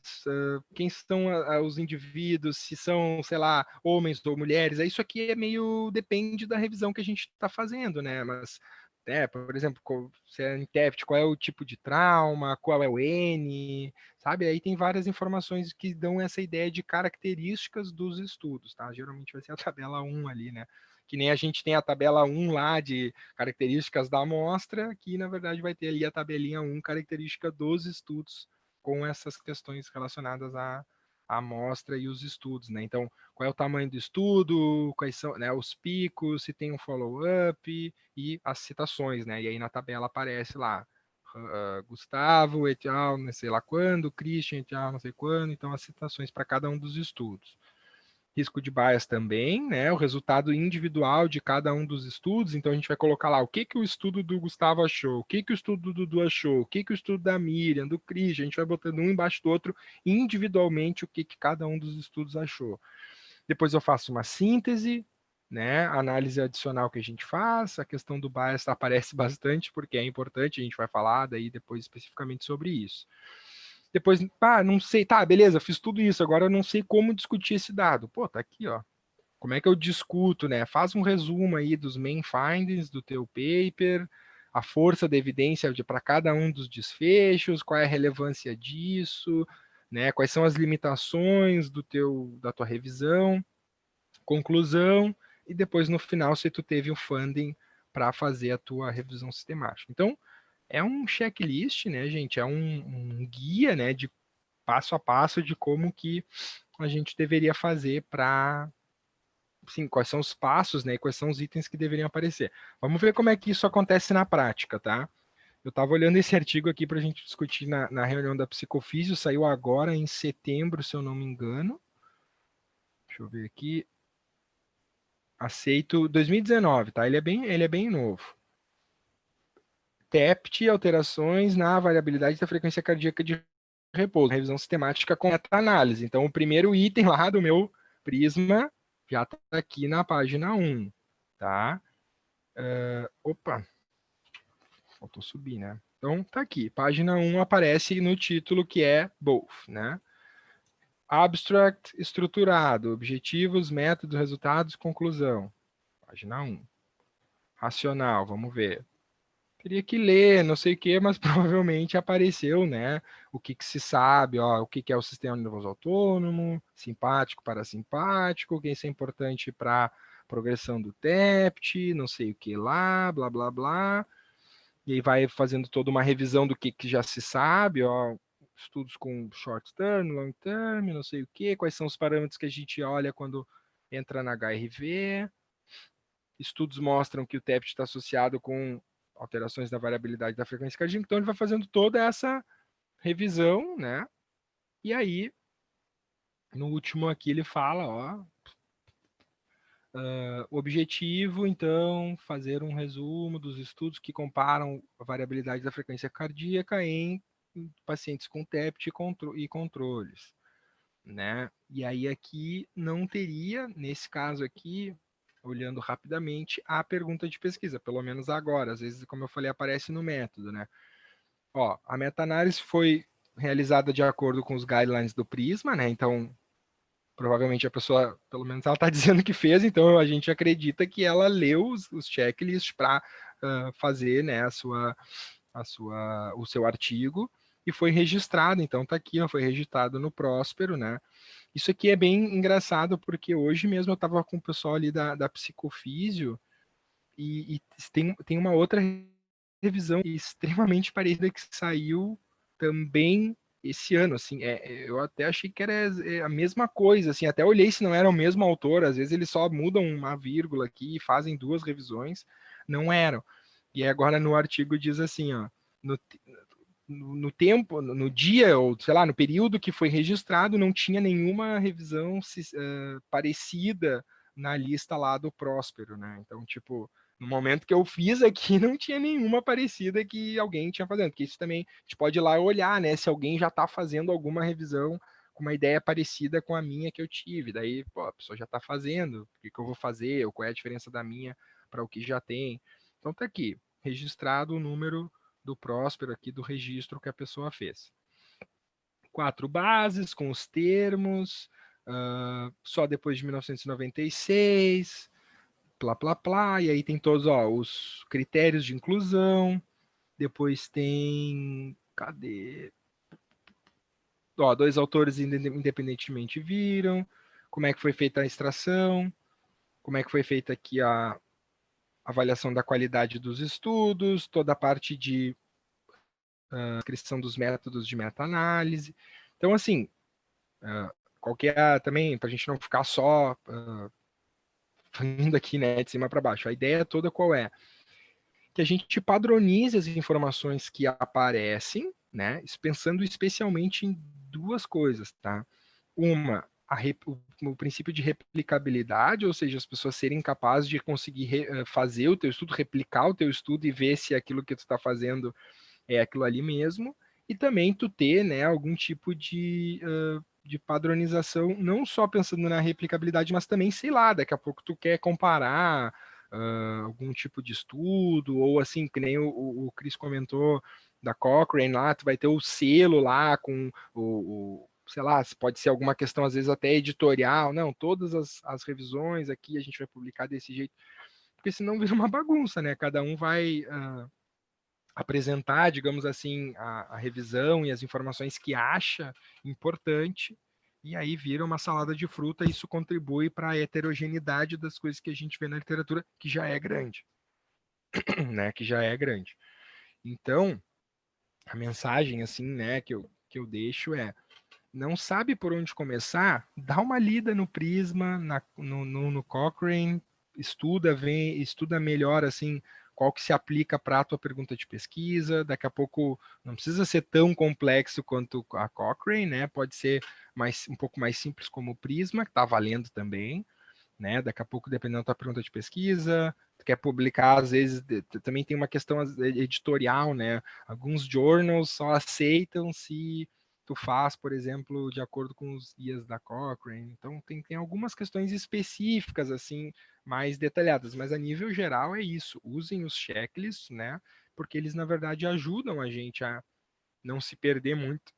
quem são os indivíduos, se são, sei lá, homens ou mulheres. Isso aqui é meio depende da revisão que a gente está fazendo, né? Mas, por exemplo, se é TEFT, qual é o tipo de trauma, qual é o N, sabe? Aí tem várias informações que dão essa ideia de características dos estudos, tá? Geralmente vai ser a tabela 1 ali, né? Que nem a gente tem a tabela 1 lá de características da amostra, que na verdade vai ter ali a tabelinha 1, característica dos estudos com essas questões relacionadas à amostra e os estudos, né? Então, qual é o tamanho do estudo, quais são, né, os picos, se tem um follow-up e as citações, né? E aí na tabela aparece lá, Gustavo et al, não sei lá quando, Christian et al, não sei quando, então as citações para cada um dos estudos. Risco de bias também, né? O resultado individual de cada um dos estudos. Então a gente vai colocar lá o que o estudo do Gustavo achou, o que o estudo do Dudu achou, o que o estudo da Miriam, do Cris. A gente vai botando um embaixo do outro individualmente o que cada um dos estudos achou. Depois eu faço uma síntese, né? Análise adicional que a gente faz. A questão do bias aparece bastante porque é importante. A gente vai falar daí depois especificamente sobre isso. Depois, não sei, tá, beleza, fiz tudo isso, agora eu não sei como discutir esse dado. Pô, tá aqui, ó. Como é que eu discuto, né? Faz um resumo aí dos main findings do teu paper, a força da evidência para cada um dos desfechos, qual é a relevância disso, né? Quais são as limitações da tua revisão, conclusão, e depois no final se tu teve o funding para fazer a tua revisão sistemática. Então, é um checklist, né, gente? É um guia, né, de passo a passo de como que a gente deveria fazer para, sim, quais são os passos, né, e quais são os itens que deveriam aparecer. Vamos ver como é que isso acontece na prática, tá? Eu estava olhando esse artigo aqui para a gente discutir na reunião da Psicofísio, saiu agora em setembro, se eu não me engano. Deixa eu ver aqui. Aceito 2019, tá? Ele é bem novo. TEPT, alterações na variabilidade da frequência cardíaca de repouso, revisão sistemática com meta-análise. Então, o primeiro item lá do meu Prisma já está aqui na página 1, tá? Opa, faltou subir, né? Então, tá aqui. Página 1 aparece no título que é both, né? Abstract estruturado, objetivos, métodos, resultados, conclusão. Página 1. Racional, vamos ver. Teria que ler, não sei o que, mas provavelmente apareceu, né? O que se sabe, ó, o que é o sistema nervoso autônomo, simpático, parasimpático, o que isso é importante para progressão do TEPT, não sei o que lá, blá, blá, blá. E aí vai fazendo toda uma revisão do que já se sabe, ó, estudos com short term, long term, não sei o que, quais são os parâmetros que a gente olha quando entra na HRV. Estudos mostram que o TEPT está associado com alterações da variabilidade da frequência cardíaca, então ele vai fazendo toda essa revisão, né? E aí, no último aqui ele fala, ó, o objetivo, então, fazer um resumo dos estudos que comparam a variabilidade da frequência cardíaca em pacientes com TEPT e controles, né? E aí aqui não teria, nesse caso aqui, olhando rapidamente, a pergunta de pesquisa, pelo menos agora. Às vezes, como eu falei, aparece no método, né? Ó, a meta-análise foi realizada de acordo com os guidelines do Prisma, né? Então, provavelmente a pessoa, pelo menos ela está dizendo que fez, então a gente acredita que ela leu os checklists para fazer, né, o seu artigo e foi registrado. Então, tá aqui, ó, foi registrado no Próspero, né? Isso aqui é bem engraçado, porque hoje mesmo eu estava com o pessoal ali da Psicofísio e tem uma outra revisão extremamente parecida que saiu também esse ano, assim, eu até achei que era a mesma coisa, assim, até olhei se não era o mesmo autor, às vezes eles só mudam uma vírgula aqui e fazem duas revisões, não eram. E agora no artigo diz assim, ó, no tempo, no dia, ou sei lá, no período que foi registrado, não tinha nenhuma revisão parecida na lista lá do Próspero, né? Então, tipo, no momento que eu fiz aqui, não tinha nenhuma parecida que alguém tinha fazendo, porque isso também a gente pode ir lá olhar, né? Se alguém já está fazendo alguma revisão com uma ideia parecida com a minha que eu tive. Daí, pô, a pessoa já está fazendo, o que eu vou fazer, ou qual é a diferença da minha para o que já tem. Então tá aqui, registrado o número do Próspero aqui, do registro que a pessoa fez. 4 bases com os termos, só depois de 1996, plá, plá, plá, e aí tem todos, ó, os critérios de inclusão, depois tem, cadê? Ó, 2 autores independentemente viram, como é que foi feita a extração, como é que foi feita aqui a avaliação da qualidade dos estudos, toda a parte de descrição dos métodos de meta-análise. Então, assim, qualquer também, para a gente não ficar só indo aqui, né, de cima para baixo, a ideia toda qual é? Que a gente padronize as informações que aparecem, né, pensando especialmente em duas coisas, tá? Uma, o princípio de replicabilidade, ou seja, as pessoas serem capazes de conseguir fazer o teu estudo, replicar o teu estudo e ver se aquilo que tu está fazendo é aquilo ali mesmo, e também tu ter, né, algum tipo de padronização, não só pensando na replicabilidade, mas também, sei lá, daqui a pouco tu quer comparar algum tipo de estudo, ou assim, que nem o Chris comentou da Cochrane lá, tu vai ter o selo lá com sei lá, pode ser alguma questão às vezes até editorial, não, todas as revisões aqui a gente vai publicar desse jeito, porque senão vira uma bagunça, né, cada um vai apresentar, digamos assim, a revisão e as informações que acha importante, e aí vira uma salada de fruta, e isso contribui para a heterogeneidade das coisas que a gente vê na literatura, que já é grande, né, que já é grande. Então, a mensagem, assim, né, que eu deixo é, não sabe por onde começar? Dá uma lida no Prisma, no Cochrane, estuda melhor, assim, qual que se aplica para a tua pergunta de pesquisa. Daqui a pouco não precisa ser tão complexo quanto a Cochrane, né? Pode ser um pouco mais simples como o Prisma, que está valendo também, né? Daqui a pouco, dependendo da tua pergunta de pesquisa, tu quer publicar, às vezes, também tem uma questão editorial, né? Alguns journals só aceitam se tu faz, por exemplo, de acordo com os guias da Cochrane. Então, tem algumas questões específicas, assim, mais detalhadas, mas a nível geral é isso. Usem os checklists, né? Porque eles, na verdade, ajudam a gente a não se perder muito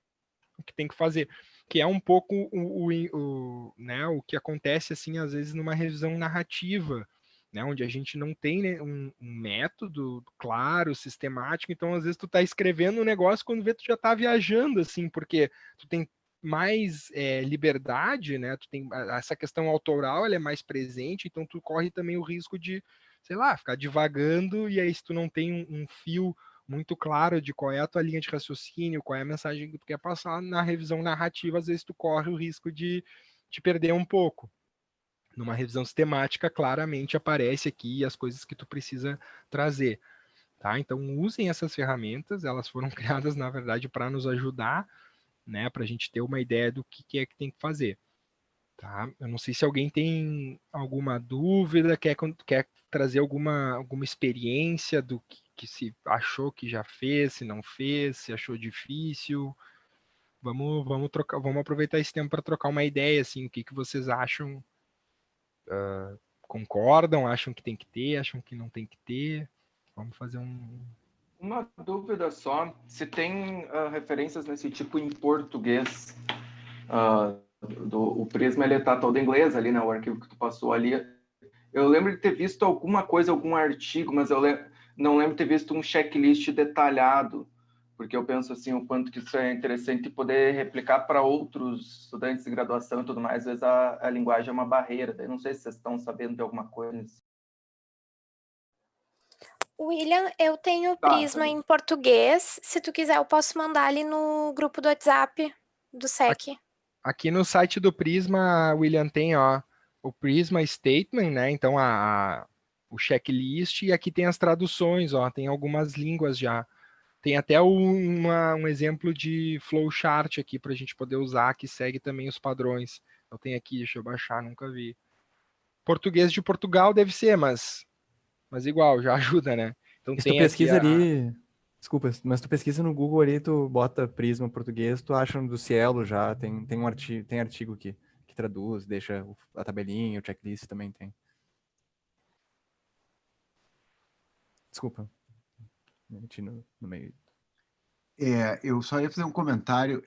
o que tem que fazer, que é um pouco né, o que acontece, assim, às vezes numa revisão narrativa, né, onde a gente não tem, né, um método claro, sistemático, então às vezes tu tá escrevendo um negócio, quando vê tu já tá viajando, assim, porque tu tem mais liberdade, né, tu tem essa questão autoral, ela é mais presente, então tu corre também o risco de, sei lá, ficar divagando, e aí se tu não tem um fio muito claro de qual é a tua linha de raciocínio, qual é a mensagem que tu quer passar, na revisão narrativa, às vezes tu corre o risco de te perder um pouco. Numa revisão sistemática, claramente aparece aqui as coisas que tu precisa trazer. Tá? Então, usem essas ferramentas, elas foram criadas, na verdade, para nos ajudar, né, para a gente ter uma ideia do que é que tem que fazer. Tá? Eu não sei se alguém tem alguma dúvida, quer trazer alguma experiência do que se achou que já fez, se não fez, se achou difícil. Vamos aproveitar esse tempo para trocar uma ideia, assim, o que vocês acham? Concordam? Acham que tem que ter? Acham que não tem que ter? Vamos fazer Uma dúvida só, se tem referências nesse tipo em português. O Prisma, ele tá todo em inglês ali, né? O arquivo que tu passou ali. Eu lembro de ter visto alguma coisa, algum artigo, mas eu não lembro de ter visto um checklist detalhado, porque eu penso assim, o quanto que isso é interessante poder replicar para outros estudantes de graduação e tudo mais. Às vezes a linguagem é uma barreira. Daí não sei se vocês estão sabendo de alguma coisa. William, eu tenho Prisma em português. Se tu quiser, eu posso mandar ali no grupo do WhatsApp do SEC. Aqui no site do Prisma, William, tem o Prisma Statement, né? Então, o checklist, e aqui tem as traduções, tem algumas línguas já. Tem até um exemplo de flowchart aqui para a gente poder usar, que segue também os padrões. Eu tenho aqui, deixa eu baixar, nunca vi. Português de Portugal deve ser, mas igual, já ajuda, né? Então Se tu tem pesquisa aqui ali, desculpa, mas tu pesquisa no Google ali, tu bota Prisma português, tu acha do Cielo já, tem um artigo, tem artigo que traduz, deixa a tabelinha, o checklist também tem. Desculpa, me meti no meio. Eu só ia fazer um comentário,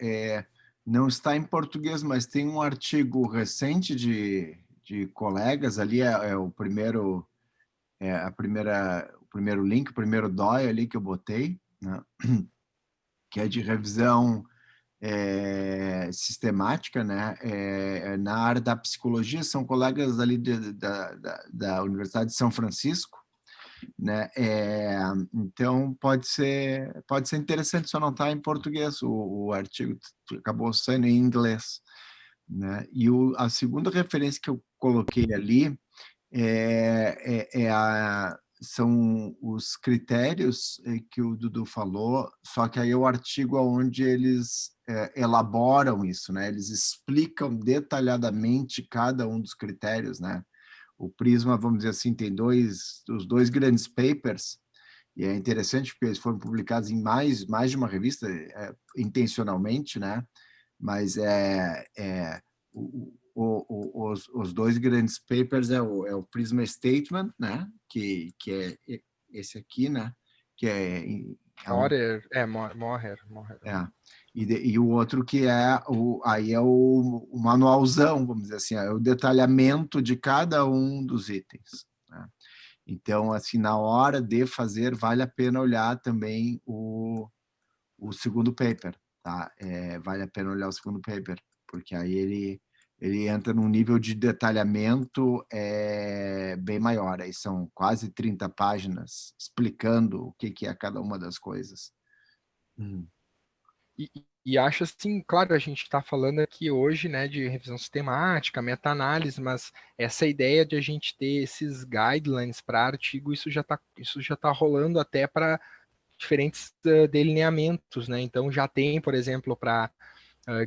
não está em português, mas tem um artigo recente de colegas, ali o primeiro, o primeiro link, o primeiro DOI ali que eu botei, né? Que é de revisão sistemática, né? Na área da psicologia, são colegas ali da Universidade de São Francisco, né? Então pode ser interessante, só não está em português o artigo, acabou sendo em inglês, né? E a segunda referência que eu coloquei ali são os critérios que o Dudu falou, só que aí é o artigo onde eles elaboram isso, né? Eles explicam detalhadamente cada um dos critérios, né? O Prisma, vamos dizer assim, tem os dois grandes papers, e é interessante porque eles foram publicados em mais de uma revista, intencionalmente, né? Mas os dois grandes papers é o Prisma Statement, né? Que é esse aqui, né? Que Morer. é. E o outro que aí é o manualzão, vamos dizer assim, é o detalhamento de cada um dos itens, né? Então, assim, na hora de fazer, vale a pena olhar também o segundo paper, tá? Vale a pena olhar o segundo paper, porque aí ele entra num nível de detalhamento bem maior. Aí são quase 30 páginas explicando o que é cada uma das coisas. E acho assim, claro, a gente está falando aqui hoje, né, de revisão sistemática, meta-análise, mas essa ideia de a gente ter esses guidelines para artigo, isso já tá rolando até para diferentes delineamentos, né? Então já tem, por exemplo, para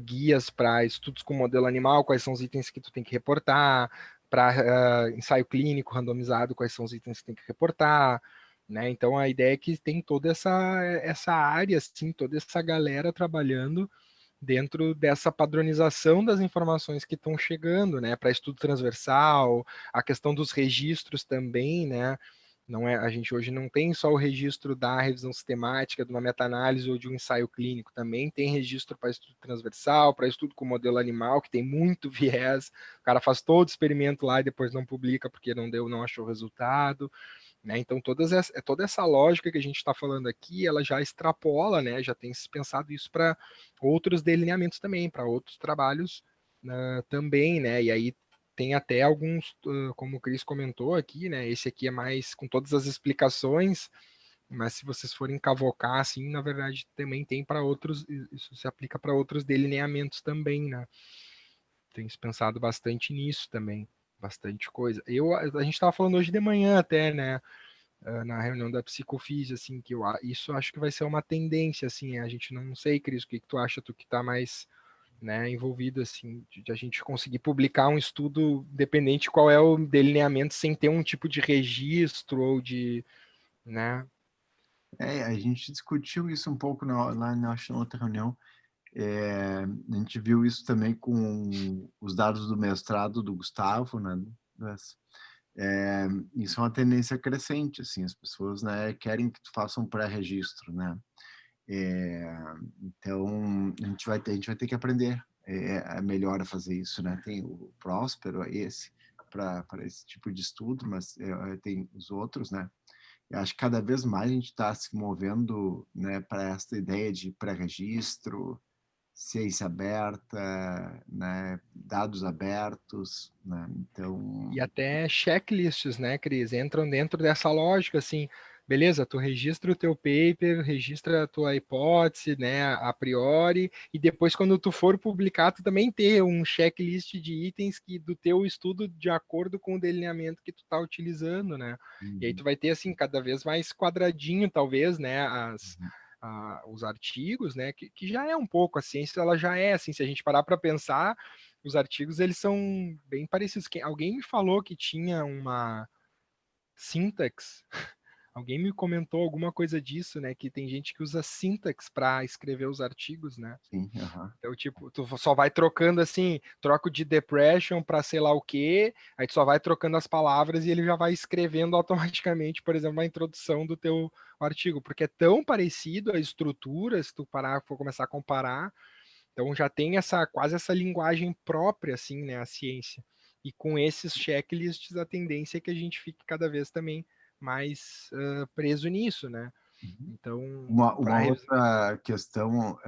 guias para estudos com modelo animal, quais são os itens que tu tem que reportar, para ensaio clínico randomizado, quais são os itens que tu tem que reportar, né? Então a ideia é que tem toda essa área, assim, toda essa galera trabalhando dentro dessa padronização das informações que estão chegando, né, para estudo transversal, a questão dos registros também, né, não é, a gente hoje não tem só o registro da revisão sistemática, de uma meta-análise ou de um ensaio clínico, também tem registro para estudo transversal, para estudo com modelo animal, que tem muito viés, o cara faz todo o experimento lá e depois não publica porque não achou resultado, né? Então, toda essa lógica que a gente está falando aqui, ela já extrapola, né? Já tem se pensado isso para outros delineamentos também, para outros trabalhos também, né? E aí tem até alguns, como o Cris comentou aqui, né? Esse aqui é mais com todas as explicações, mas se vocês forem cavocar, assim, na verdade também tem para outros, isso se aplica para outros delineamentos também, né? Tenho pensado bastante nisso também, bastante coisa. A gente estava falando hoje de manhã até, né? Na reunião da psicofísica, assim, que isso acho que vai ser uma tendência, assim, a gente não sei, Cris, o que tu acha, tu que está mais, né, envolvido, assim, de a gente conseguir publicar um estudo dependente qual é o delineamento sem ter um tipo de registro ou de, né? A gente discutiu isso um pouco lá na outra reunião. A gente viu isso também com os dados do mestrado do Gustavo, né? Isso é uma tendência crescente, assim, as pessoas, né, querem que tu faça um pré-registro, né? Então a gente vai ter que aprender melhor a fazer isso, né? Tem o Próspero, esse para esse tipo de estudo, mas tem os outros, né? Eu acho que cada vez mais a gente está se movendo, né, para essa ideia de pré-registro, ciência aberta, né, dados abertos, né? Então, E até checklists, né, Cris? Entram dentro dessa lógica, assim, beleza, tu registra o teu paper, registra a tua hipótese, né, a priori, e depois quando tu for publicar, tu também ter um checklist de itens que do teu estudo de acordo com o delineamento que tu tá utilizando, né? E aí tu vai ter, assim, cada vez mais quadradinho, talvez, né, os artigos, né, que já é um pouco, a ciência, ela já é, assim, se a gente parar para pensar, os artigos eles são bem parecidos. Alguém me falou que tinha uma syntax. Alguém me comentou alguma coisa disso, né? Que tem gente que usa syntax para escrever os artigos, né? sim, Então, tipo, tu só vai trocando assim, troco de depression para sei lá o quê, aí tu só vai trocando as palavras e ele já vai escrevendo automaticamente, por exemplo, a introdução do teu artigo, porque é tão parecido a estrutura, se tu for começar a comparar, então já tem quase essa linguagem própria, assim, né, a ciência. E com esses checklists, a tendência é que a gente fique cada vez também mais preso nisso, né? Então, uma outra questão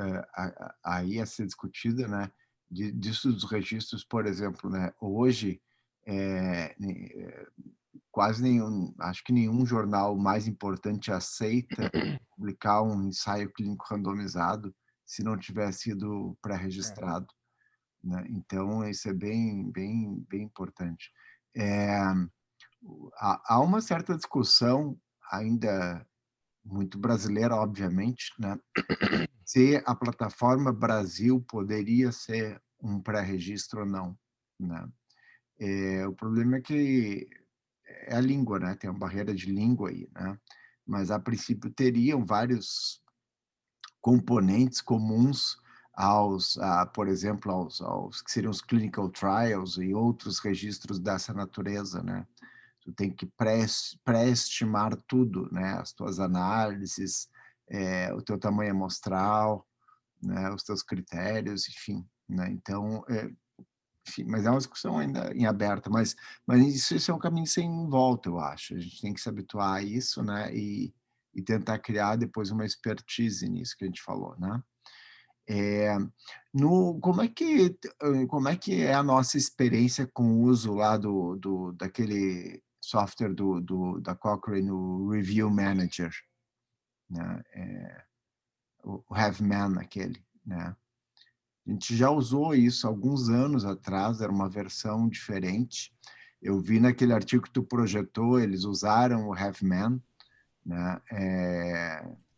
aí a ser discutida, né, disso dos registros, por exemplo, né, hoje quase nenhum, acho que nenhum jornal mais importante aceita publicar um ensaio clínico randomizado se não tiver sido pré-registrado, né? Então, isso é bem importante. Há uma certa discussão, ainda muito brasileira, obviamente, né? Se a plataforma Brasil poderia ser um pré-registro ou não, né? O problema é que é a língua, né? Tem uma barreira de língua aí, né? Mas, a princípio, teriam vários componentes comuns por exemplo, aos que seriam os clinical trials e outros registros dessa natureza, né? Tu tem que pré-estimar tudo, né? As tuas análises, o teu tamanho amostral, né? Os teus critérios, enfim, né? Então, enfim, mas é uma discussão ainda em aberto, mas isso é um caminho sem volta, eu acho. A gente tem que se habituar a isso, né? E tentar criar depois uma expertise nisso que a gente falou, né? Como é que é a nossa experiência com o uso lá daquele software da Cochrane, o Review Manager, né? O HaveMan, aquele, né? A gente já usou isso alguns anos atrás, era uma versão diferente. Eu vi naquele artigo que tu projetou, eles usaram o HaveMan, né?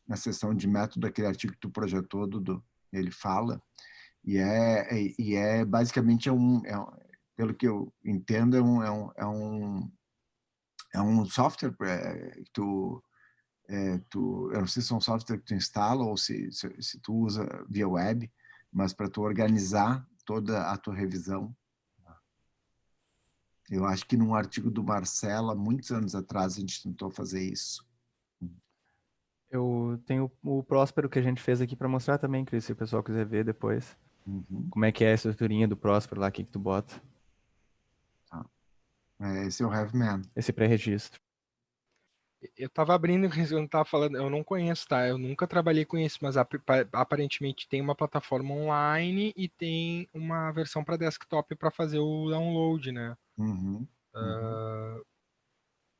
Na seção de método daquele artigo que tu projetou, Dudu, ele fala, e basicamente pelo que eu entendo, é um software que eu não sei se é um software que tu instala ou se tu usa via web, mas para tu organizar toda a tua revisão. Eu acho que num artigo do Marcelo, há muitos anos atrás, a gente tentou fazer isso. Eu tenho o Próspero que a gente fez aqui para mostrar também, Cris, se o pessoal quiser ver depois. Como é que é a estruturinha do Próspero lá, o que tu bota. Tá. Esse é o HaveMan. Esse pré-registro. Eu estava abrindo o que eu estava falando, eu não conheço, tá? Eu nunca trabalhei com isso, mas aparentemente tem uma plataforma online e tem uma versão para desktop para fazer o download, né?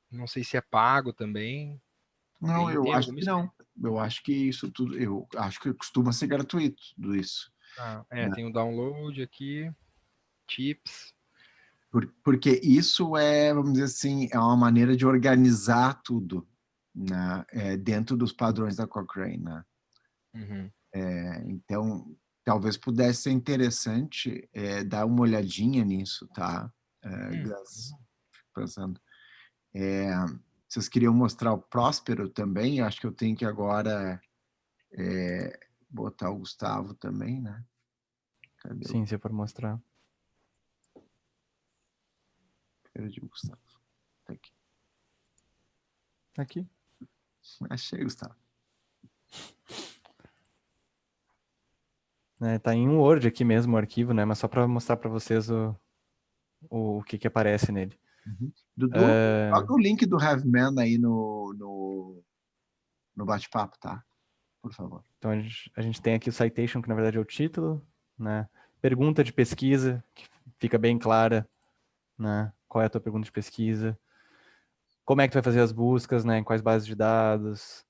Não sei se é pago também. Não, eu Tem acho alguma que não. Eu acho que isso tudo, eu acho que costuma ser gratuito, tudo isso. Né? Tem o download aqui, tips. Porque isso vamos dizer assim, é uma maneira de organizar tudo, né? Dentro dos padrões da Cochrane, né? Então, talvez pudesse ser interessante dar uma olhadinha nisso, tá? Gus, pensando. Vocês queriam mostrar o Próspero também? Acho que eu tenho que agora botar o Gustavo também, né? Cadê Sim, se for mostrar. Perdi o Gustavo. Tá aqui. Aqui. Achei, Gustavo. Tá em um Word aqui mesmo o arquivo, né? Mas só para mostrar para vocês o que aparece nele. Dudu, joga o link do HaveMan aí no bate-papo, tá? Por favor. Então a gente tem aqui o citation, que na verdade é o título, né? Pergunta de pesquisa, que fica bem clara, né? Qual é a tua pergunta de pesquisa? Como é que tu vai fazer as buscas, né? Em quais bases de dados?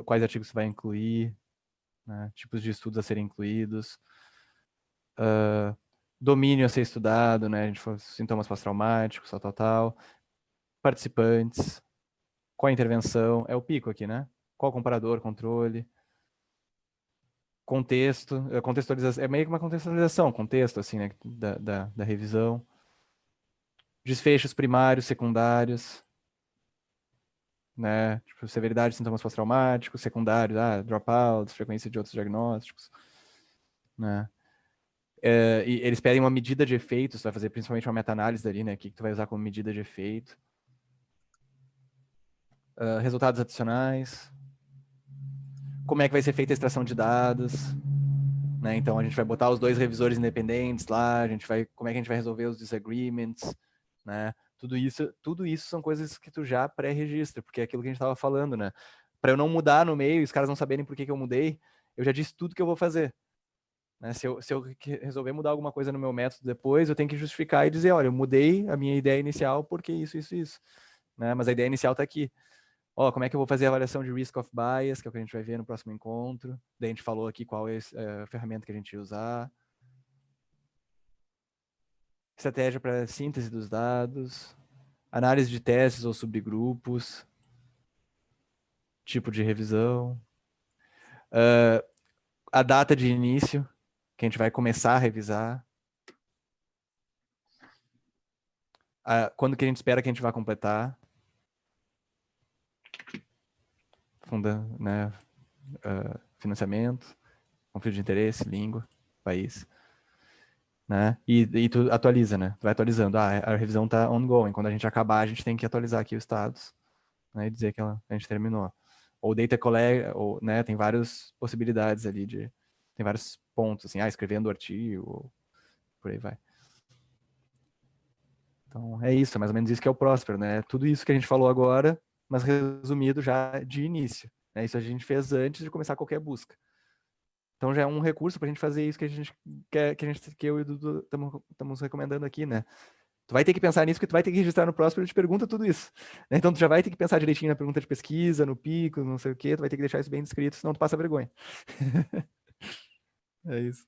Quais artigos tu vai incluir? Né? Tipos de estudos a serem incluídos. Domínio a ser estudado, né? A gente falou sintomas pós-traumáticos, tal. Participantes. Qual a intervenção? É o pico aqui, né? Qual comparador, controle? Contexto, contextualização, é meio que uma contextualização, contexto, assim, né, da revisão. Desfechos primários, secundários, né, tipo, severidade de sintomas pós-traumáticos, secundários, dropouts, frequência de outros diagnósticos, né. E eles pedem uma medida de efeito, você vai fazer principalmente uma meta-análise ali, né, o que tu vai usar como medida de efeito. Resultados adicionais. Como é que vai ser feita a extração de dados, né? Então a gente vai botar os dois revisores independentes lá, como é que a gente vai resolver os disagreements, né? Tudo isso são coisas que tu já pré-registra, porque é aquilo que a gente estava falando, né? Para eu não mudar no meio e os caras não saberem por que eu mudei, eu já disse tudo que eu vou fazer. Né? Se eu resolver mudar alguma coisa no meu método depois, eu tenho que justificar e dizer, olha, eu mudei a minha ideia inicial porque isso, né? Mas a ideia inicial está aqui. Ó, como é que eu vou fazer a avaliação de risk of bias, que é o que a gente vai ver no próximo encontro. Daí a gente falou aqui qual é a ferramenta que a gente ia usar. Estratégia para síntese dos dados. Análise de testes ou subgrupos. Tipo de revisão. A data de início, que a gente vai começar a revisar. Quando que a gente espera que a gente vai completar. Né, financiamento, conflito de interesse, língua, país. Né? E tu atualiza, né? Tu vai atualizando. A revisão está ongoing. Quando a gente acabar, a gente tem que atualizar aqui os status, né? E dizer que a gente terminou. Ou data collect, ou, né? Tem várias possibilidades ali tem vários pontos, assim, escrevendo o artigo, ou por aí vai. Então, é isso, é mais ou menos isso que é o Próspero, né? Tudo isso que a gente falou agora, mas resumido já de início. Né? Isso a gente fez antes de começar qualquer busca. Então já é um recurso para a gente fazer isso que a gente quer, que eu e o Dudu estamos recomendando aqui, né? Tu vai ter que pensar nisso, porque tu vai ter que registrar no Próspero e te pergunta tudo isso. Né? Então tu já vai ter que pensar direitinho na pergunta de pesquisa, no pico, não sei o quê, tu vai ter que deixar isso bem descrito, senão tu passa vergonha. É isso.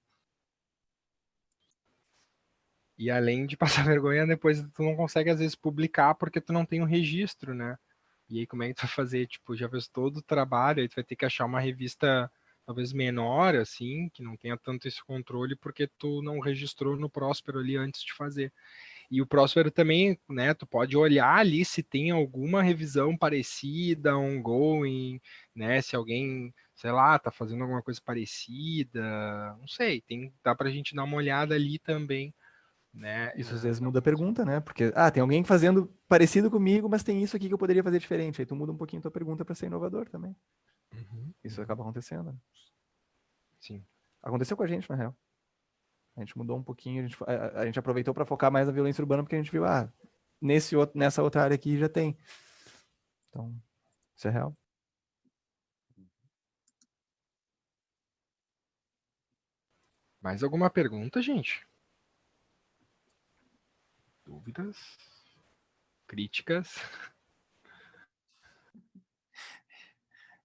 E além de passar vergonha, depois tu não consegue às vezes publicar porque tu não tem um registro, né? E aí como é que tu vai fazer? Tipo, já fez todo o trabalho, aí tu vai ter que achar uma revista talvez menor, assim, que não tenha tanto esse controle, porque tu não registrou no Próspero ali antes de fazer. E o Próspero também, né, tu pode olhar ali se tem alguma revisão parecida, ongoing, né, se alguém, sei lá, tá fazendo alguma coisa parecida, não sei, dá pra gente dar uma olhada ali também, né. Isso às vezes muda a pergunta, né? Porque, tem alguém fazendo parecido comigo, mas tem isso aqui que eu poderia fazer diferente. Aí tu muda um pouquinho a tua pergunta para ser inovador também. Isso acaba acontecendo. Né? Sim. Aconteceu com a gente, na real. A gente mudou um pouquinho, a gente aproveitou para focar mais na violência urbana, porque a gente viu, nessa outra área aqui já tem. Então, isso é real. Mais alguma pergunta, gente? Dúvidas? Críticas?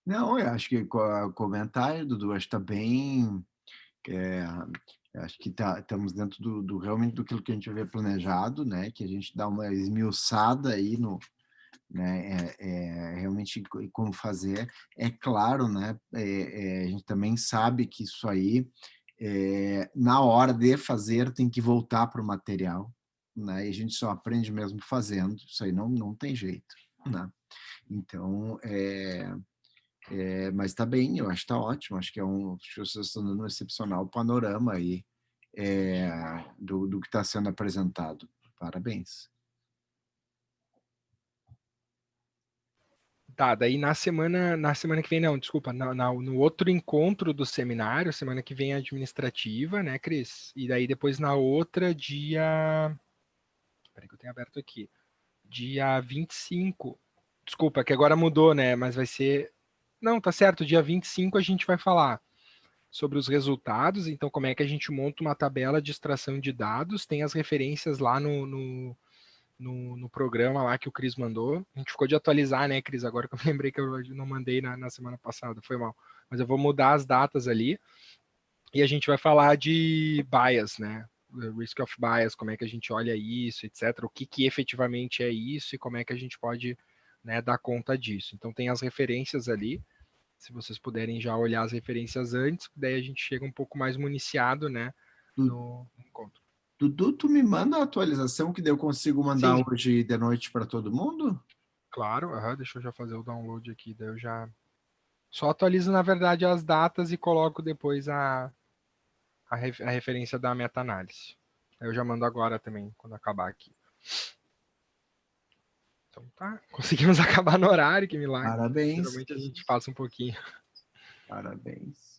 Não, eu acho que o comentário, Dudu, acho que está bem... acho que estamos dentro realmente do que a gente havia planejado, né? Que a gente dá uma esmiuçada aí no... Né, realmente como fazer. É claro, né? A gente também sabe que isso aí, na hora de fazer, tem que voltar para o material, né? E a gente só aprende mesmo fazendo, isso aí não tem jeito, né? Então, mas está bem, eu acho que está ótimo, acho que vocês estão dando um excepcional panorama aí do que está sendo apresentado. Parabéns. Tá, daí na semana que vem, não, desculpa, no outro encontro do seminário, semana que vem é administrativa, né, Cris? E daí depois na outra, peraí que eu tenho aberto aqui, dia 25, desculpa, que agora mudou, né, mas vai ser, não, tá certo, dia 25 a gente vai falar sobre os resultados, então como é que a gente monta uma tabela de extração de dados, tem as referências lá no programa lá que o Cris mandou. A gente ficou de atualizar, né, Cris? Agora que eu me lembrei que eu não mandei na semana passada, foi mal. Mas eu vou mudar as datas ali e a gente vai falar de bias, né? Risk of bias, como é que a gente olha isso, etc. O que efetivamente é isso e como é que a gente pode, né, dar conta disso. Então tem as referências ali, se vocês puderem já olhar as referências antes, daí a gente chega um pouco mais municiado, né, no encontro. Dudu, tu me manda a atualização que daí eu consigo mandar Sim. hoje de noite para todo mundo? Claro, deixa eu já fazer o download aqui, daí eu já só atualizo, na verdade, as datas e coloco depois a referência da meta-análise. Eu já mando agora também, quando acabar aqui. Então tá, conseguimos acabar no horário, que milagre. Parabéns. Geralmente a gente passa um pouquinho. Parabéns.